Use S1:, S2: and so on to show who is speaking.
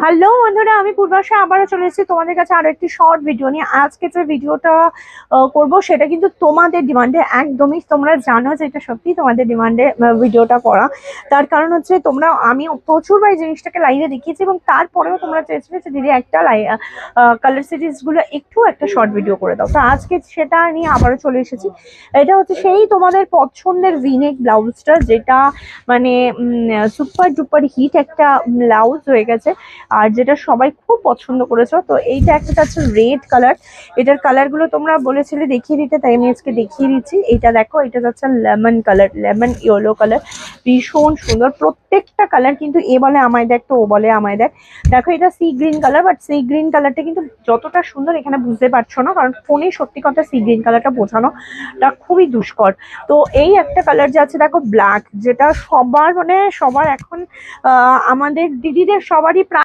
S1: Hello বন্ধুরা, আমি পূর্বাশা আবারও চলে এসেছি তোমাদের কাছে আরো একটি শর্ট ভিডিও নিয়ে। আজকে যে ভিডিওটা করব সেটা কিন্তু তোমাদের ডিমান্ডে, একদমই তোমরা জানো যে এটা সত্যি তোমাদের ডিমান্ডে ভিডিওটা করা। তার কারণ হচ্ছে আমি প্রচুরবার এই জিনিসটাকে লাইভে দেখিয়েছি এবং তারপরেও তোমরা চেয়েছিলে যে দিদি একটা কালার সিরিজ গুলো একটু একটা শর্ট ভিডিও করে দাও। তো আজকে সেটা নিয়ে আবারও চলে এসেছি। এটা হচ্ছে সেই তোমাদের পছন্দের ভিনেক ব্লাউজটা, যেটা মানে সুপার ডুপার হিট একটা ব্লাউজ হয়ে গেছে, আর যেটা সবাই খুব পছন্দ করেছো। তো এইটা একটা হচ্ছে রেড কালার। এটার কালার গুলো তোমরা বলেছিলে দেখিয়ে দিতে, তাই আমি আজকে দেখিয়ে দিচ্ছি। এটা দেখো, এটা যাচ্ছে lemon colour, lemon yellow colour, ভীষণ সুন্দর প্রত্যেকটা কালার। কিন্তু এ বলে আমায় দেখ, তো ও বলে আমায় দেখ। দেখো এটা sea green colour, but sea green কালারটা কিন্তু যতটা সুন্দর এখানে বুঝতে পারছো না, কারণ ফোনে সত্যি কথা সি গ্রিন কালারটা বোঝানোটা খুবই দুষ্কর। তো এই একটা কালার যাচ্ছে দেখো ব্ল্যাক, যেটা সবার মানে সবার এখন আমাদের দিদিদের সবারই